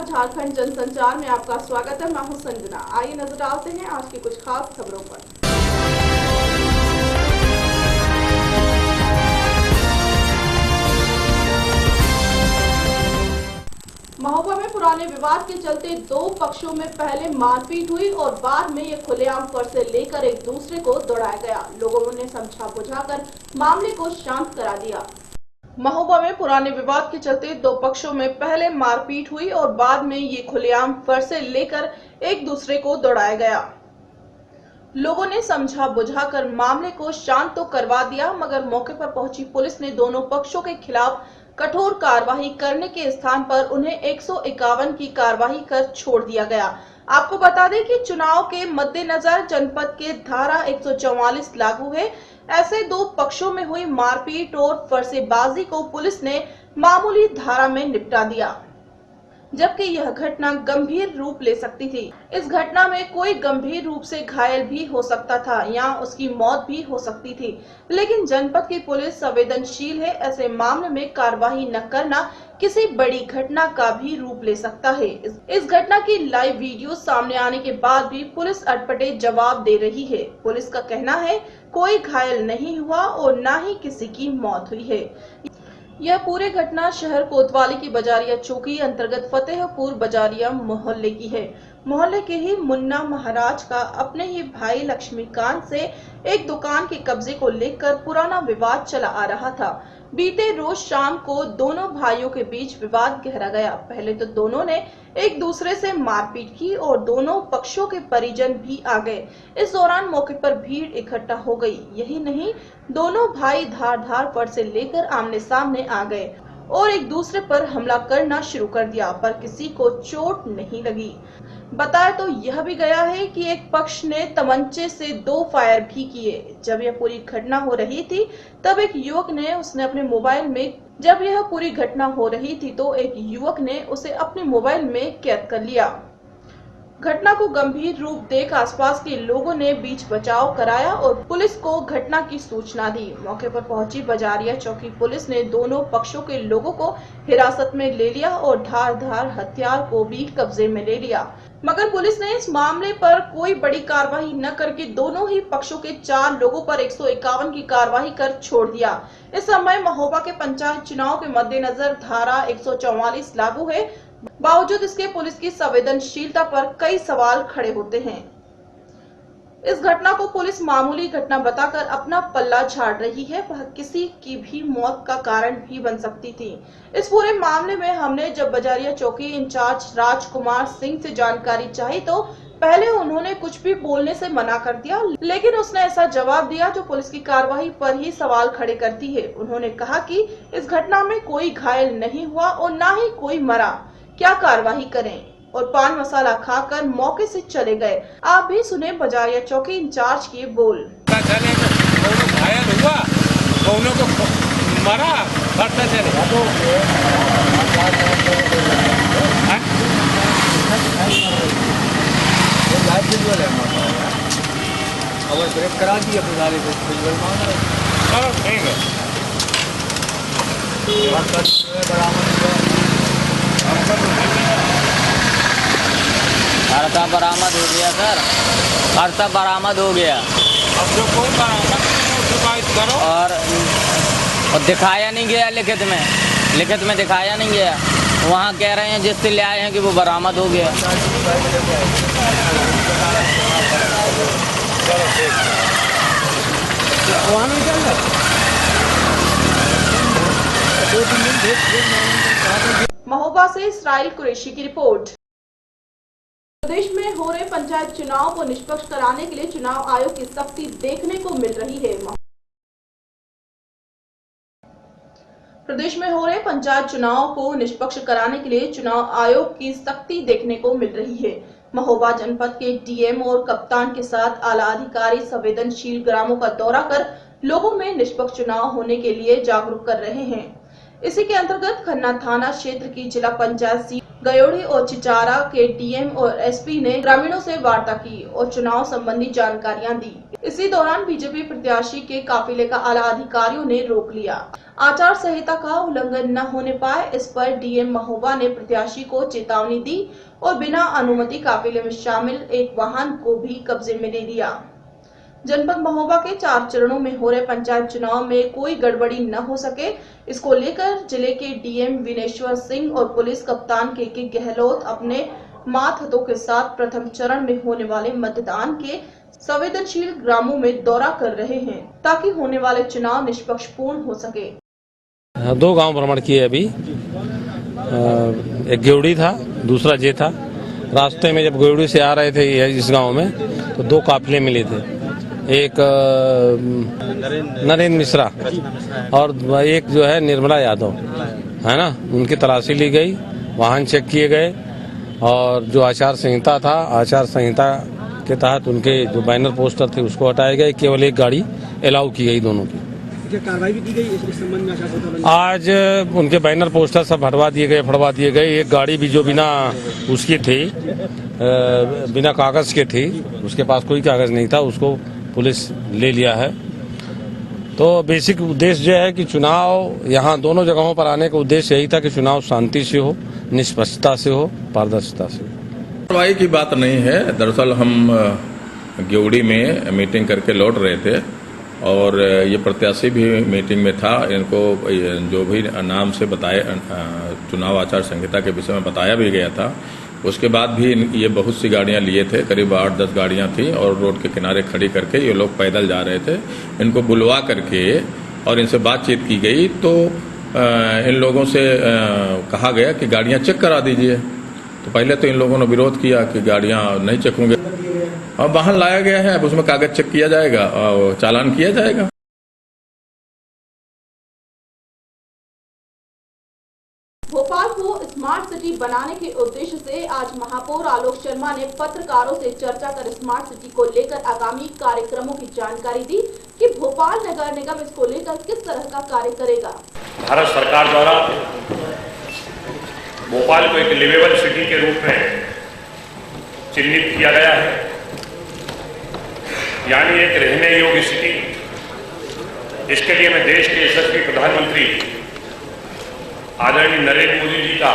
झारखंड जनसंचार में आपका स्वागत है। मैं हूं संजना। आइए नजर डालते हैं आज की कुछ खास खबरों पर। महोबा में पुराने विवाद के चलते दो पक्षों में पहले मारपीट हुई और बाद में ये खुलेआम फरसे लेकर एक दूसरे को दौड़ाया गया। लोगों ने समझा बुझाकर मामले को शांत करा दिया। महोबा में पुराने विवाद के चलते दो पक्षों में पहले मारपीट हुई और बाद में ये खुलेआम फरसे लेकर एक दूसरे को दौड़ाया गया। लोगों ने समझा बुझाकर मामले को शांत तो करवा दिया, मगर मौके पर पहुंची पुलिस ने दोनों पक्षों के खिलाफ कठोर कार्रवाई करने के स्थान पर उन्हें 151 की कार्रवाई कर छोड़ दिया गया। आपको बता दें कि चुनाव के मद्देनजर जनपद के धारा 144 लागू है। ऐसे दो पक्षों में हुई मारपीट और फरसेबाजी को पुलिस ने मामूली धारा में निपटा दिया, जबकि यह घटना गंभीर रूप ले सकती थी। इस घटना में कोई गंभीर रूप से घायल भी हो सकता था या उसकी मौत भी हो सकती थी, लेकिन जनपद की पुलिस संवेदनशील है। ऐसे मामले में कार्रवाई न करना किसी बड़ी घटना का भी रूप ले सकता है। इस घटना की लाइव वीडियो सामने आने के बाद भी पुलिस अटपटे जवाब दे रही है। पुलिस का कहना है कोई घायल नहीं हुआ और न ही किसी की मौत हुई है। यह पूरी घटना शहर कोतवाली की बजारिया चौकी अंतर्गत फतेहपुर बजारिया मोहल्ले की है। मोहल्ले के ही मुन्ना महाराज का अपने ही भाई लक्ष्मीकांत से एक दुकान के कब्जे को लेकर पुराना विवाद चला आ रहा था। बीते रोज शाम को दोनों भाइयों के बीच विवाद गहरा गया। पहले तो दोनों ने एक दूसरे से मारपीट की और दोनों पक्षों के परिजन भी आ गए। इस दौरान मौके पर भीड़ इकट्ठा हो गई। यही नहीं, दोनों भाई धार फरसे लेकर आमने सामने आ गए और एक दूसरे पर हमला करना शुरू कर दिया, पर किसी को चोट नहीं लगी। बताया तो यह भी गया है कि एक पक्ष ने तमंचे से 2 फायर भी किए। जब यह पूरी घटना हो रही थी तब एक युवक ने उसने अपने मोबाइल में जब यह पूरी घटना हो रही थी तो एक युवक ने उसे अपने मोबाइल में कैद कर लिया। घटना को गंभीर रूप देख आसपास के लोगों ने बीच बचाव कराया और पुलिस को घटना की सूचना दी। मौके पर पहुंची बजारिया चौकी पुलिस ने दोनों पक्षों के लोगों को हिरासत में ले लिया और धार हथियार को भी कब्जे में ले लिया, मगर पुलिस ने इस मामले पर कोई बड़ी कार्रवाई न करके दोनों ही पक्षों के 4 लोगों पर 151 की कार्रवाई कर छोड़ दिया। इस समय महोबा के पंचायत चुनाव के मद्देनजर धारा 144 लागू है। बावजूद इसके पुलिस की संवेदनशीलता पर कई सवाल खड़े होते हैं। इस घटना को पुलिस मामूली घटना बताकर अपना पल्ला झाड़ रही है। वह किसी की भी मौत का कारण भी बन सकती थी। इस पूरे मामले में हमने जब बजारिया चौकी इंचार्ज राजकुमार सिंह से जानकारी चाही तो पहले उन्होंने कुछ भी बोलने से मना कर दिया, लेकिन उसने ऐसा जवाब दिया जो पुलिस की कार्रवाई पर ही सवाल खड़े करती है। उन्होंने कहा कि इस घटना में कोई घायल नहीं हुआ और न ही कोई मरा, क्या कार्रवाई करें, और पान मसाला खाकर मौके से चले गए। आप भी सुने बजारिया चौकी इंचार्ज के बोल। घायल हुआ, दोनों को मरा, बढ़ता चले। और ब्रेक करा दिया पुजारी को, चलो ठीक है। हर्षा बरामद हो गया सर, हर्षा बरामद हो गया। अब जो कोई बरामद शिकायत करो और दिखाया नहीं गया लिखित में दिखाया नहीं गया। वहाँ कह रहे हैं जिससे ले आए हैं कि वो बरामद हो गया। महोबा से इसराइल कुरैशी की रिपोर्ट। प्रदेश में हो रहे पंचायत चुनाव को निष्पक्ष कराने के लिए चुनाव आयोग की सख्ती देखने को मिल रही है। प्रदेश में हो रहे पंचायत चुनाव को निष्पक्ष कराने के लिए चुनाव आयोग की सख्ती देखने को मिल रही है। महोबा जनपद के डीएम और कप्तान के साथ आला अधिकारी संवेदनशील ग्रामों का दौरा कर लोगों में निष्पक्ष चुनाव होने के लिए जागरूक कर रहे हैं। इसी के अंतर्गत खन्ना थाना क्षेत्र की जिला पंचायत सीट गयोड़ी और चिचारा के डीएम और एसपी ने ग्रामीणों से वार्ता की और चुनाव संबंधी जानकारियां दी। इसी दौरान बीजेपी प्रत्याशी के काफिले का आला अधिकारियों ने रोक लिया। आचार संहिता का उल्लंघन न होने पाए, इस पर डीएम महोबा ने प्रत्याशी को चेतावनी दी और बिना अनुमति काफिले में शामिल एक वाहन को भी कब्जे में ले लिया। जनपद महोबा के 4 चरणों में हो रहे पंचायत चुनाव में कोई गड़बड़ी न हो सके, इसको लेकर जिले के डीएम विनेश्वर सिंह और पुलिस कप्तान के गहलोत अपने मातहतों के साथ प्रथम चरण में होने वाले मतदान के संवेदनशील ग्रामों में दौरा कर रहे हैं ताकि होने वाले चुनाव निष्पक्षपूर्ण हो सके। 2 गांव भ्रमण किए अभी। एक गेवड़ी था, दूसरा जे था। रास्ते में जब गेवड़ी से आ रहे थे इस गांव में तो 2 काफिले मिले थे। एक नरेंद्र मिश्रा और एक जो है निर्मला यादव है ना, उनकी तलाशी ली गई, वाहन चेक किए गए और जो आचार संहिता था, आचार संहिता के तहत उनके जो बैनर पोस्टर थे उसको हटाए गए। केवल एक गाड़ी अलाउ की गई दोनों की। क्या कार्रवाई भी की गई इस संबंध में? आचार संहिता आज उनके बैनर पोस्टर सब हटवा दिए गए, फड़वा दिए गए। एक गाड़ी भी जो बिना उसकी थी, बिना कागज के थी, उसके पास कोई कागज नहीं था, उसको पुलिस ले लिया है। तो बेसिक उद्देश्य जो है कि चुनाव यहाँ दोनों जगहों पर आने का उद्देश्य यही था कि चुनाव शांति से हो, निष्पक्षता से हो, पारदर्शिता से हो। कार्रवाई की बात नहीं है। दरअसल हम गेवड़ी में मीटिंग करके लौट रहे थे और ये प्रत्याशी भी मीटिंग में था। इनको जो भी नाम से बताए चुनाव आचार संहिता के विषय में बताया भी गया था। उसके बाद भी ये बहुत सी गाड़ियां लिए थे, करीब 8-10 गाड़ियां थी और रोड के किनारे खड़ी करके ये लोग पैदल जा रहे थे। इनको बुलवा करके और इनसे बातचीत की गई तो इन लोगों से कहा गया कि गाड़ियां चेक करा दीजिए। तो पहले तो इन लोगों ने विरोध किया कि गाड़ियां नहीं चेक होंगे। अब वाहन लाया गया है, अब उसमें कागज चेक किया जाएगा और चालान किया जाएगा। भोपाल को स्मार्ट सिटी बनाने के उद्देश्य से आज महापौर आलोक शर्मा ने पत्रकारों से चर्चा कर स्मार्ट सिटी को लेकर आगामी कार्यक्रमों की जानकारी दी कि भोपाल नगर निगम इसको लेकर किस तरह का कार्य करेगा। भारत सरकार द्वारा भोपाल को एक लिवेबल सिटी के रूप में चिन्हित किया गया है, यानी एक रहने योग्य सिटी। इसके लिए मैं देश के यशस्वी प्रधानमंत्री आदरणीय नरेंद्र मोदी जी का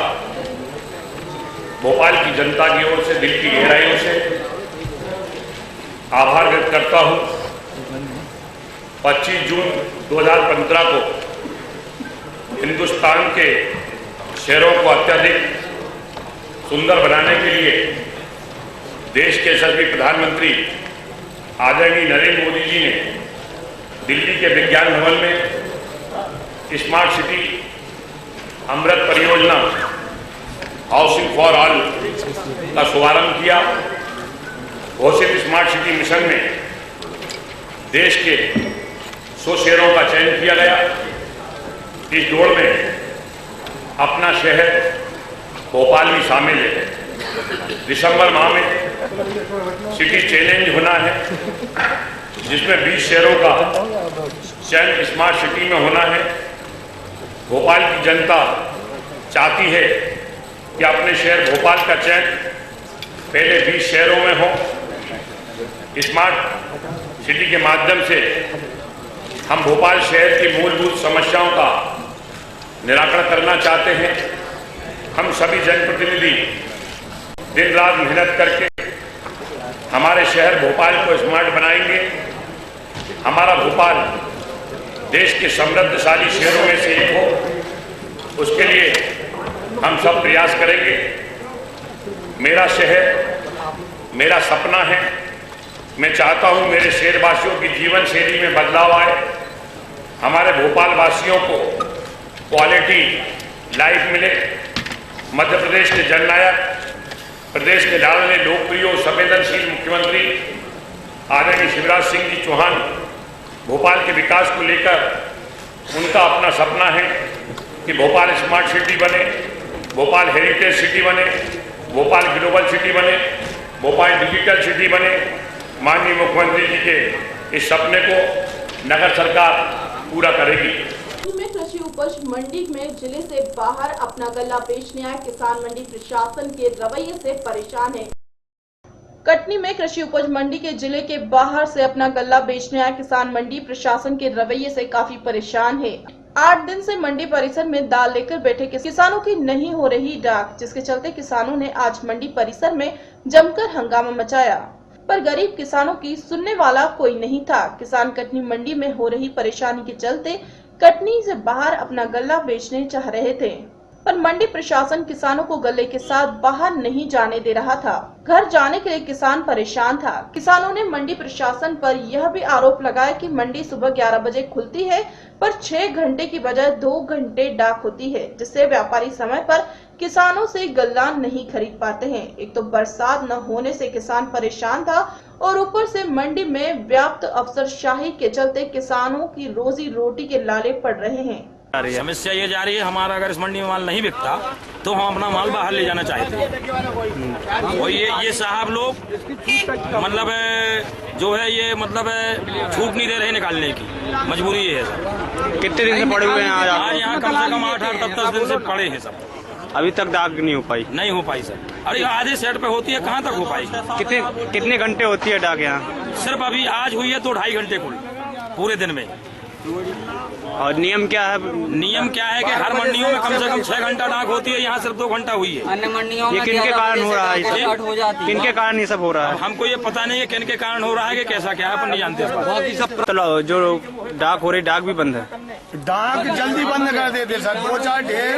भोपाल की जनता की ओर से दिल की गहराइयों से आभार व्यक्त करता हूं। 25 जून 2015 को हिंदुस्तान के शहरों को अत्यधिक सुंदर बनाने के लिए देश के यशस्वी प्रधानमंत्री आदरणीय नरेंद्र मोदी जी ने दिल्ली के विज्ञान भवन में स्मार्ट सिटी अमृत परियोजना हाउसिंग फॉर ऑल का शुभारंभ किया। घोषित स्मार्ट सिटी मिशन में देश के 100 शहरों का चयन किया गया। इस दौड़ में अपना शहर भोपाल भी शामिल है। दिसंबर माह में सिटी चैलेंज होना है, जिसमें 20 शहरों का चयन स्मार्ट सिटी में होना है। भोपाल की जनता चाहती है कि अपने शहर भोपाल का चयन पहले 20 शहरों में हो। स्मार्ट सिटी के माध्यम से हम भोपाल शहर की मूलभूत समस्याओं का निराकरण करना चाहते हैं। हम सभी जनप्रतिनिधि दिन रात मेहनत करके हमारे शहर भोपाल को स्मार्ट बनाएंगे। हमारा भोपाल देश के समृद्धशाली शहरों में से एक हो, उसके लिए हम सब प्रयास करेंगे। मेरा शहर मेरा सपना है। मैं चाहता हूं मेरे शहरवासियों की जीवन शैली में बदलाव आए, हमारे भोपाल वासियों को क्वालिटी लाइफ मिले। मध्य प्रदेश के जननायक, प्रदेश के लाडले लोकप्रिय और संवेदनशील मुख्यमंत्री आदरणीय शिवराज सिंह जी चौहान भोपाल के विकास को लेकर उनका अपना सपना है कि भोपाल स्मार्ट सिटी बने, भोपाल हेरिटेज सिटी बने, भोपाल ग्लोबल सिटी बने, भोपाल डिजिटल सिटी बने। माननीय मुख्यमंत्री जी के इस सपने को नगर सरकार पूरा करेगी। में कृषि उपज मंडी में जिले से बाहर अपना गल्ला बेचने आए किसान मंडी प्रशासन के रवैये से परेशान है। कटनी में कृषि उपज मंडी के जिले के बाहर से अपना गल्ला बेचने आए किसान मंडी प्रशासन के रवैये से काफी परेशान है। 8 दिन से मंडी परिसर में दाल लेकर बैठे किसानों की नहीं हो रही डाक, जिसके चलते किसानों ने आज मंडी परिसर में जमकर हंगामा मचाया, पर गरीब किसानों की सुनने वाला कोई नहीं था। किसान कटनी मंडी में हो रही परेशानी के चलते कटनी से बाहर अपना गल्ला बेचने चाह रहे थे, पर मंडी प्रशासन किसानों को गल्ले के साथ बाहर नहीं जाने दे रहा था। घर जाने के लिए किसान परेशान था। किसानों ने मंडी प्रशासन पर यह भी आरोप लगाया कि मंडी सुबह 11 बजे खुलती है, पर 6 घंटे की बजाय 2 घंटे डाक होती है, जिससे व्यापारी समय पर किसानों से गल्ला नहीं खरीद पाते हैं। एक तो बरसात न होने से किसान परेशान था और ऊपर से मंडी में व्याप्त अफसरशाही के चलते किसानों की रोजी रोटी के लाले पड़ रहे हैं। समस्या ये जा रही है, हमारा अगर इस मंडी में माल नहीं बिकता तो हम अपना माल बाहर ले जाना चाहते हैं। और ये साहब लोग मतलब जो है ये मतलब छूट नहीं दे रहे निकालने की, मजबूरी है सर। कितने दिन से पड़े हुए हैं आज यहाँ कम से कम 8-8 10 दिन से पड़े हैं सब। अभी तक दाग नहीं हो पाई सर। अरे आधे सेट पे होती है, कहाँ तक हो पाई? कितने घंटे होती है डाक यहाँ? सिर्फ अभी आज हुई है तो 2.5 घंटे कुल पूरे दिन में। और नियम क्या है? नियम क्या है कि हर मंडियों में कम से कम 6 घंटा डाक होती है, यहाँ सिर्फ 2 घंटा हुई है। अन्य मंडियों में ये किनके कारण हो रहा है? किनके कारण ये सब हो रहा है? हमको ये पता नहीं है किनके कारण हो रहा है कि कैसा क्या है, अपन नहीं जानते। चलो जो डाक हो रही डाक भी बंद है। डाक जल्दी बंद कर देते सर, 2-4 ढेर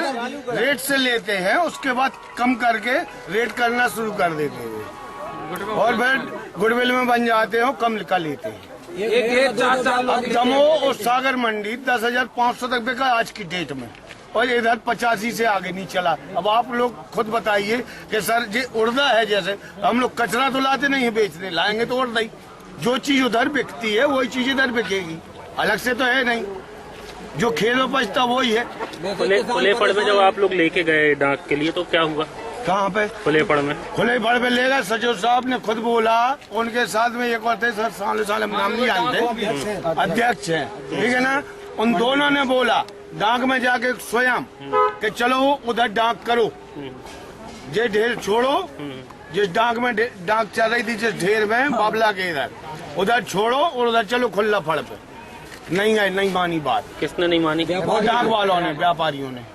रेट से लेते हैं, उसके बाद कम करके रेट करना शुरू कर देते हैं और फिर गुडविल में बन जाते हो, कम का लेते हैं। दमोह और सागर मंडी 10,500 तक बिका आज की डेट में, और इधर 85 से आगे नहीं चला। अब आप लोग खुद बताइए कि सर ये उड़दा है, जैसे हम लोग कचरा तो लाते नहीं है बेचने, लाएंगे तो उड़दा ही। जो चीज उधर बिकती है वही चीज इधर बिकेगी, अलग से तो है नहीं। जो खेलों पचता वही है। खुलेपड़ में जब आप लोग लेके गए डाक के लिए तो क्या हुआ? कहाँ पे? खुलेपड़ में। खुलेपड़ पे लेगा, सचिव साहब ने खुद बोला, उनके साथ में एक और थे सर, साल नाम नहीं जानते, अध्यक्ष है, ठीक है ना। उन दोनों ने बोला डाक में जाके स्वयं कि चलो उधर डाक करो, ये ढेर छोड़ो, जिस डाक में डाक चल रही थी जिस ढेर में बाबला के इधर, उधर छोड़ो और उधर चलो खुला फड़ पे। नहीं है, नहीं मानी बात। किसने नहीं मानी? डाक वालों ने, व्यापारियों ने।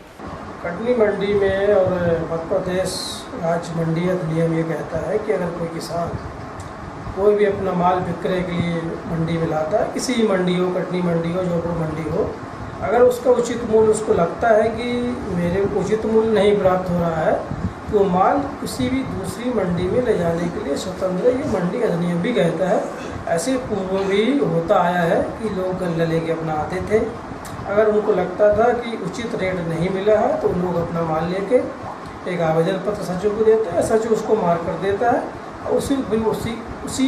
कटनी मंडी में और मध्य प्रदेश राज्य मंडी अधिनियम ये कहता है कि अगर कोई किसान कोई भी अपना माल विक्रय के लिए मंडी में लाता है, किसी भी मंडी हो, कटनी मंडी हो, जयपुर मंडी हो, अगर उसका उचित मूल्य उसको लगता है कि मेरे उचित मूल्य नहीं प्राप्त हो रहा है, तो माल किसी भी दूसरी मंडी में ले जाने के लिए स्वतंत्र है। ये मंडी अधिनियम भी कहता है। ऐसे पूर्व भी होता आया है कि लोग गल्ला लेके अपना आते थे, अगर उनको लगता था कि उचित रेट नहीं मिला है तो लोग अपना माल लेके एक आवेदन पत्र सचिव को देते हैं, सचिव उसको मार्क कर देता है और उसी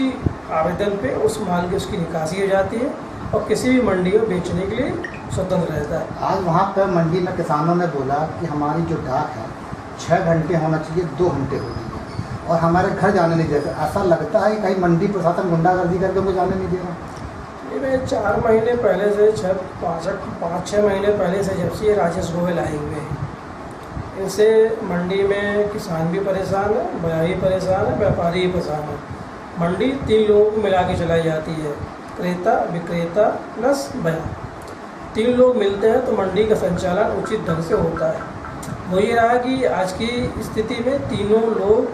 आवेदन पे उस माल की उसकी निकासी हो जाती है और किसी भी मंडी में बेचने के लिए स्वतंत्र रहता है। आज वहाँ पर मंडी में किसानों ने बोला कि हमारी जो डाक है 6 घंटे होना चाहिए, 2 घंटे हो गई है और हमारे घर जाने नहीं देते। ऐसा लगता है कहीं मंडी प्रशासन गुंडागर्दी करके मुझे जाने नहीं दे रहा। ये 4 महीने पहले से 5-6 महीने पहले से जब से ये राजेश गोयल आए हुए हैं, इनसे मंडी में किसान भी परेशान है, बया भी परेशान है, व्यापारी भी परेशान है। मंडी 3 लोगों को मिला के चलाई जाती है, क्रेता, विक्रेता प्लस बया। 3 लोग मिलते हैं तो मंडी का संचालन उचित ढंग से होता है। वो ये रहा कि आज की स्थिति में तीनों लोग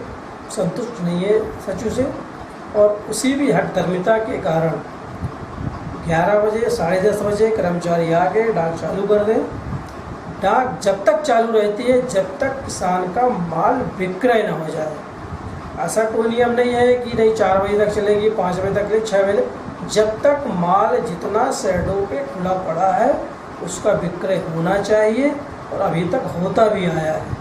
संतुष्ट नहीं है सचिव से, और उसी भी हठधर्मिता के कारण 11 बजे 10:30 बजे कर्मचारी आके डाक चालू कर दें। डाक जब तक चालू रहती है जब तक किसान का माल विक्रय न हो जाए। ऐसा कोई नियम नहीं है कि नहीं 4 बजे तक चलेगी, 5 बजे तक ले, 6 बजे, जब तक माल जितना शेडों पे खुला पड़ा है उसका विक्रय होना चाहिए, और अभी तक होता भी आया है।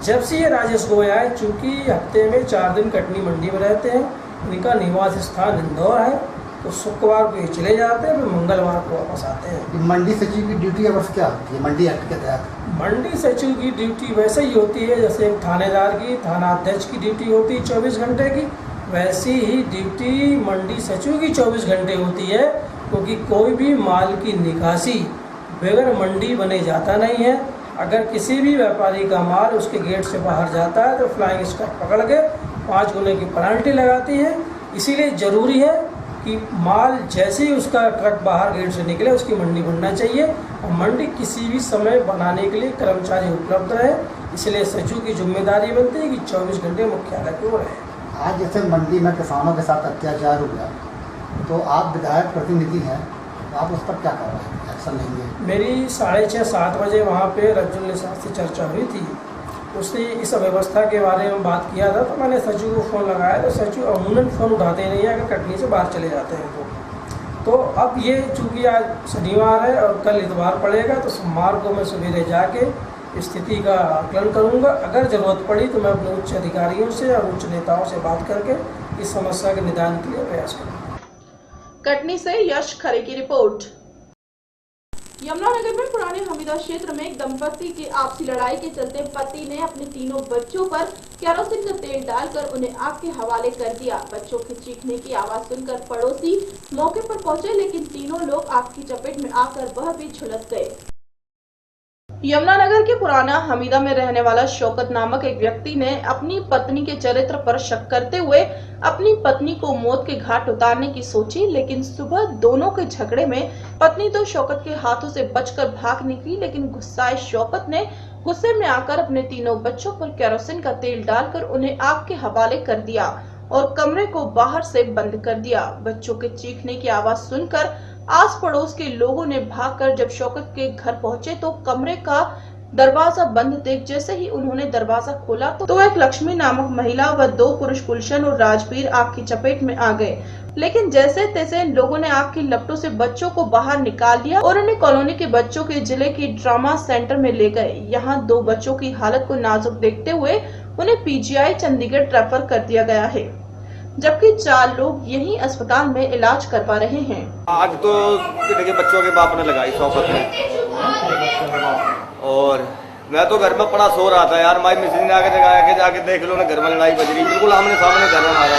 जब से ये राजेश गोयल आए, चूँकि हफ्ते में 4 दिन कटनी मंडी में रहते हैं, इनका निवास स्थान इंदौर है, तो शुक्रवार को ये चले जाते हैं, फिर मंगलवार को वापस आते हैं। मंडी सचिव की ड्यूटी अवर्स क्या होती है मंडी एक्ट के तहत? मंडी सचिव की ड्यूटी वैसे ही होती है जैसे थानेदार की, थाना अध्यक्ष की ड्यूटी होती है 24 घंटे की, वैसी ही ड्यूटी मंडी सचिव की 24 घंटे होती है, क्योंकि कोई भी माल की निकासी बगैर मंडी बने जाता नहीं है। अगर किसी भी व्यापारी का माल उसके गेट से बाहर जाता है तो फ्लाइंग स्क्वाड पकड़ के 5 गुने की पेनल्टी लगाती है। इसीलिए ज़रूरी है कि माल जैसे ही उसका ट्रक बाहर गेट से निकले उसकी मंडी बनना चाहिए और मंडी किसी भी समय बनाने के लिए कर्मचारी उपलब्ध रहे। इसलिए सचिव की जिम्मेदारी बनती है कि 24 घंटे मुख्यालय पे वो रहे। आज जैसे मंडी में किसानों के साथ अत्याचार हुआ तो आप विधायक प्रतिनिधि हैं, तो आप उस पर क्या कर रहे हैं, एक्शन लेंगे? मेरी 6:30-7 बजे वहाँ पे रज्जुल निसार से चर्चा हुई थी। उसने इस व्यवस्था के बारे में बात किया था, तो मैंने सचिव को फ़ोन लगाया तो सचिव अमूमन फ़ोन उठाते नहीं हैं अगर कटनी से बाहर चले जाते हैं तो अब ये चूँकि आज शनिवार है और कल इतवार पड़ेगा तो सोमवार को मैं सवेरे जाके स्थिति का आकलन करूंगा। अगर ज़रूरत पड़ी तो मैं अपने उच्च अधिकारियों से और उच्च नेताओं से बात करके इस समस्या के निदान के लिए प्रयास करूँगा। कटनी से यश खरे की रिपोर्ट। यमुनानगर में पुराने हमीदा क्षेत्र में एक दंपति की आपसी लड़ाई के चलते पति ने अपने तीनों बच्चों पर केरोसिन का तेल डालकर उन्हें आग के हवाले कर दिया। बच्चों के चीखने की आवाज सुनकर पड़ोसी मौके पर पहुंचे, लेकिन तीनों लोग आग की चपेट में आकर वह भी झुलस गए। यमुनानगर के पुराना हमीदा में रहने वाला शौकत नामक एक व्यक्ति ने अपनी पत्नी के चरित्र पर शक करते हुए अपनी पत्नी को मौत के घाट उतारने की सोची, लेकिन सुबह दोनों के झगड़े में पत्नी तो शौकत के हाथों से बचकर भाग निकली, लेकिन गुस्साए शौकत ने गुस्से में आकर अपने तीनों बच्चों पर केरोसिन का तेल डालकर उन्हें आग के हवाले कर दिया और कमरे को बाहर से बंद कर दिया। बच्चों के चीखने की आवाज सुनकर आस पड़ोस के लोगों ने भागकर जब शौकत के घर पहुंचे तो कमरे का दरवाजा बंद देख जैसे ही उन्होंने दरवाजा खोला तो एक लक्ष्मी नामक महिला व 2 पुरुष गुलशन और राजवीर आग की चपेट में आ गए, लेकिन जैसे तैसे इन लोगों ने आग की लपटों से बच्चों को बाहर निकाल लिया और उन्हें कॉलोनी के बच्चों के जिले की ट्रॉमा सेंटर में ले गए। यहाँ 2 बच्चों की हालत को नाजुक देखते हुए उन्हें पीजीआई चंडीगढ़ रेफर कर दिया गया है, जबकि 4 लोग यहीं अस्पताल में इलाज करवा रहे हैं। आग तो देखिए बच्चों के बाप ने लगाई शौकत ने, और मैं तो घर में पड़ा सो रहा था यार, माई मिस्त्री ने आके जगाया कि जाके देख लो ना घर में लड़ाई बज रही, बिल्कुल आमने सामने घर में मारा।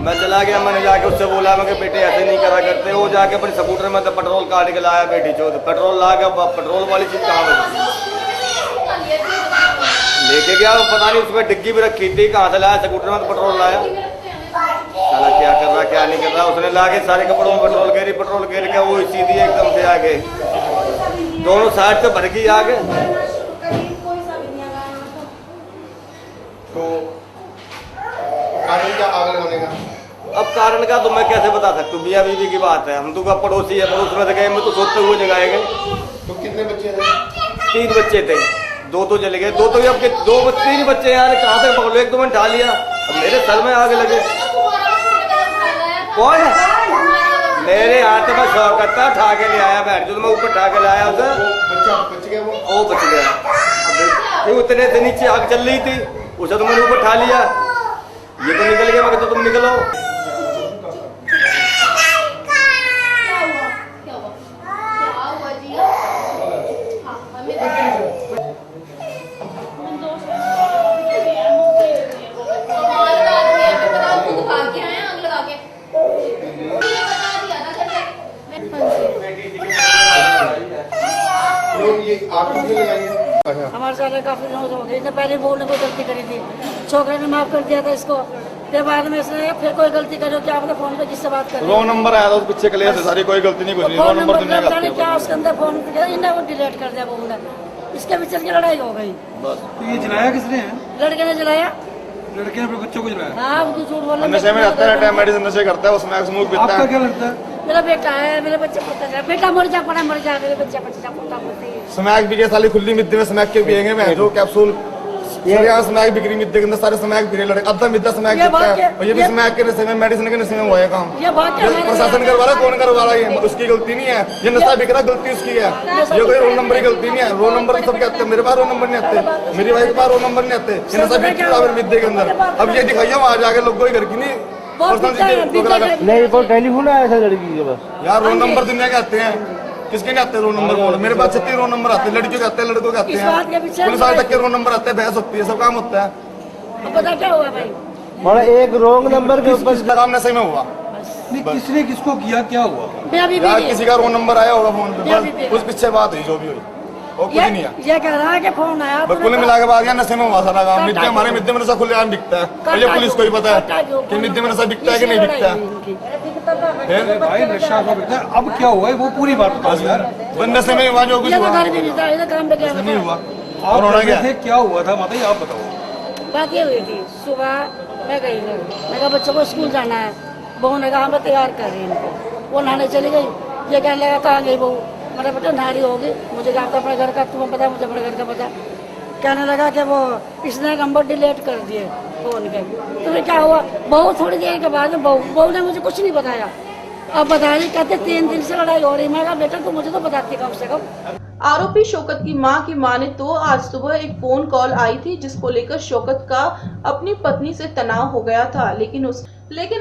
मैं चला गया, मैंने जाके उससे बोला मैं कि बेटे ऐसे नहीं करा करते। वो जाके अपने स्कूटर में तो पेट्रोल काट के लाया, बेटी चौथ पेट्रोल ला के, पेट्रोल वाली चीज कहाँ बची लेके गया, पता नहीं उसमें डिग्गी भी रखी थी, कहाँ से लाया स्कूटर में तो पेट्रोल लाया। साला क्या कर रहा क्या नहीं कर रहा, उसने लाके सारे कपड़ों में पेट्रोल घेर के वो सीधी एकदम से आगे दोनों साइड से भर गई आगे। तो कारण क्या आग लगाने का? अब कारण का तो मैं कैसे बता सकता हूँ, मियाँ बीवी की बात है, हम तो पड़ोसी है, पड़ोस में से गए, मैं तो सोचते हुए जगाए गए। तो कितने बच्चे थे? 3 बच्चे थे, 2 तो चले गए, 2 तो अब 3 बच्चे यार कहाँ तक पकड़ लो, एक तो मैंने ढा लिया, अब मेरे सर में आग लगे। कौन है? मेरे हाथ में शौकत था, उठा के ले आया, बैठ जो मैं ऊपर उठा के लाया उसे, बच गया वो बच गया। उतने से नीचे आग चल रही थी, उसे तो मैंने ऊपर उठा लिया, ये तो निकल गया, मैं कहता तुम निकलो। हमारे सारे काफी दिनों से हो गए, पहले बोलने को गलती करी थी, छोकरे ने माफ कर दिया था इसको, फिर बाद में इसने फिर कोई गलती करो क्या आपने फोन पे जिससे बात कर रॉन्ग नंबर आया था उस पीछे क्लियर से सारी कोई गलती नहीं, कुछ नहीं, रॉन्ग नंबर दुनिया का क्या उसके अंदर फोन इन्हें वो डिलीट कर दिया, बोलने इसके पीछे की लड़ाई हो गई। ये जलाया किसने? लड़के ने जलाया, लड़के ने अपने बच्चों को जलाया। हाँ झूठ बोला, नशे में रहता है, मेडिसिन नशे करता है, उसमें स्मोक पीता है। आपका क्या लगता है? मेरा बेटा है, मेरे बच्चे पोता है, बेटा मर जा पड़ा मर जा, मेरे बच्चा पोता बोलते हैं। स्मैक भी साली खुली मिद्दे में स्मैक के पिएंगे, मैं जो कैप्सूल यहाँ स्मैक बिक्री मिद्दे के अंदर सारे स्मैक बिक्री लड़के, अद्धा मिद्दा स्मैक देता है, और ये भी स्मैक के नशे में, मेडिसिन के नशे में हुआ है काम। प्रशासन करवा रहा है, कौन करवा रहा है? उसकी गलती नहीं है, ये नशा बिक रहा गलती उसकी है, ये कोई रोल नंबर की गलती नहीं है। रोल नंबर सब आते हैं, मेरे पास रोल नंबर नहीं आते, मेरी वाइफ के पास रोल नंबर नहीं आते, ये नशा बिक रहा है मिद्दे के अंदर। अब ये दिखाइए वहाँ जाके लोग कोई घर की नहीं नहीं, कोई टेलीफोन आया था लड़की के पास यार, रोल नंबर दुनिया के आते हैं, किसके नहीं आते रोल नंबर? बोल मेरे पास 36 रोल नंबर आते हैं, लड़कियों के आते हैं, लड़कों के आते हैं, पुलिस वाले तक के रोल नंबर आते हैं, बहस होती है, सब काम होता है। पता क्या हुआ भाई? और एक रॉन्ग नंबर के ऊपर काम नशे में हुआ, नहीं किसने किसको किया, क्या हुआ? किसी का रोल नंबर आया होगा फोन पे, उस पीछे बात हुई जो भी हुई, और कुछ नहीं है। ये कह रहा है कि फोन आया, कुल मिला के बाद नशे में हुआ सारा काम। मिद्दे हमारे मिद्दे में नशा खुलेआम बिकता है, ये पुलिस को ही पता है कि मिद्दे में नशा बिकता है कि नहीं बिकता है। भाई नशा का बिकता है। अब क्या हुआ है वो पूरी बात बताओ यार। नशे में हुआ जो कुछ हुआ नहीं हुआ, और होना क्या हुआ था माता जी आप बताओ। बात ये हुई थी, सुबह मैं गई घर, मैं कहा बच्चों को स्कूल जाना है, बहू ने कहा हम तैयार कर रही हैं इनको, वो नहाने चली गई। ये कहने लगा कहाँ गई बहू, मेरा बेटा नारी होगी, मुझे कहा था अपने घर का, तुम्हें पता मुझे अपने घर का पता। कहने लगा कि वो इसने नंबर डिलीट कर दिए फोन के। तो फिर क्या हुआ, बहू थोड़ी देर के बाद बहू ने मुझे कुछ नहीं बताया। अब बताइए, कहते 3 दिन से लड़ाई हो रही। मैं कहा बेटा तू मुझे तो बताती कम से कम। आरोपी शौकत की मां की माने तो आज सुबह एक फोन कॉल आई थी जिसको लेकर शौकत का अपनी पत्नी से तनाव हो गया था, लेकिन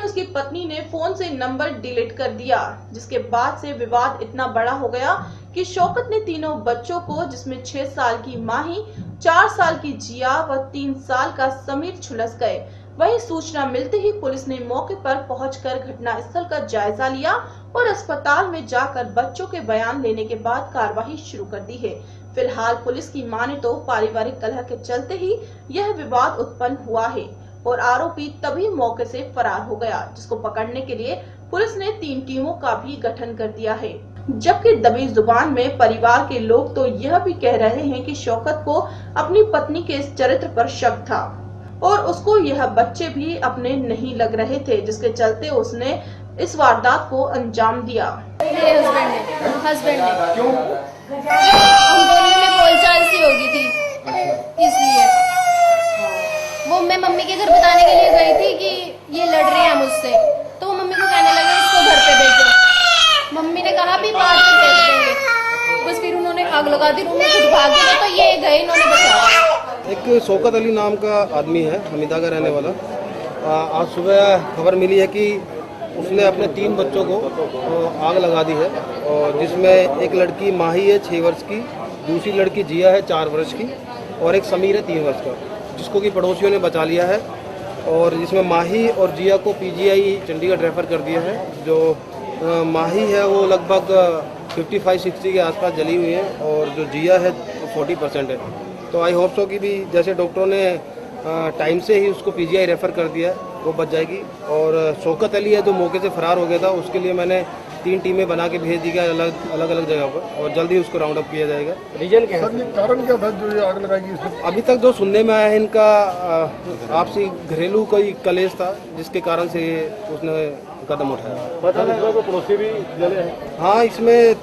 उसकी पत्नी ने फोन से नंबर डिलीट कर दिया, जिसके बाद से विवाद इतना बड़ा हो गया कि शौकत ने तीनों बच्चों को, जिसमें 6 साल की माही, 4 साल की जिया व 3 साल का समीर झुलस गए। वहीं सूचना मिलते ही पुलिस ने मौके पर पहुंचकर घटनास्थल का जायजा लिया और अस्पताल में जाकर बच्चों के बयान लेने के बाद कार्रवाई शुरू कर दी है। फिलहाल पुलिस की माने तो पारिवारिक कलह के चलते ही यह विवाद उत्पन्न हुआ है और आरोपी तभी मौके से फरार हो गया, जिसको पकड़ने के लिए पुलिस ने 3 टीमों का भी गठन कर दिया है। जबकि दबी जुबान में परिवार के लोग तो यह भी कह रहे हैं कि शौकत को अपनी पत्नी के इस चरित्र पर शक था और उसको यह बच्चे भी अपने नहीं लग रहे थे, जिसके चलते उसने इस वारदात को अंजाम दिया। हस्बैंड ने क्यों? हम दोनों में बोलचाल सी होगी थी, इसलिए वो मैं मम्मी के घर बताने के लिए गई थी कि ये लड़ रहे हैं मुझसे, तो वो मम्मी को कहने लगे इसको घर पे भेजो। मम्मी ने कहा भी बाद में भेज देंगे, बस फिर उन्होंने आग लगा दी, रूम में खुद भाग गए, तो ये गए, इन्होंने बचाया। एक शौकत अली नाम का आदमी है, हमीदा का रहने वाला। आज सुबह खबर मिली है कि उसने अपने 3 बच्चों को आग लगा दी है, और जिसमें एक लड़की माही है 6 वर्ष की, दूसरी लड़की जिया है 4 वर्ष की, और एक समीर है 3 वर्ष का, जिसको कि पड़ोसियों ने बचा लिया है। और जिसमें माही और जिया को पीजीआई चंडीगढ़ रेफ़र कर दिया है। जो माही है वो लगभग 55-60 के आसपास जली हुई है, और जो जिया है 40% है। तो आई होप सो कि भी जैसे डॉक्टरों ने टाइम से ही उसको पीजीआई रेफ़र कर दिया है, वो बच जाएगी। और शौकत अली है जो मौके से फरार हो गया था, उसके लिए मैंने 3 टीमें बना के भेज दी गई अलग अलग जगह पर, और जल्दी उसको राउंड अप किया जाएगा। रीजन क्या है, कारण क्या था जो ये आग लगाई? अभी तक जो सुनने में आया है, इनका आपसी घरेलू कोई कलेश था, जिसके कारण से उसने कदम उठाया। पता लगा तो पड़ोसी भी जले हैं? हाँ, इसमें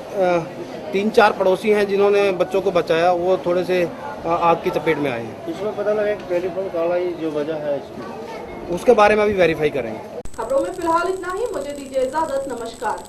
3-4 पड़ोसी हैं जिन्होंने बच्चों को बचाया, वो थोड़े से आग की चपेट में आए हैं। इसमें पता लगा कि टेलीफोन कॉल आई जो वजह है इसकी, उसके बारे में अभी वेरीफाई करेंगे। खबरों में फिलहाल इतना ही, मुझे दीजिए इजाजत, नमस्कार।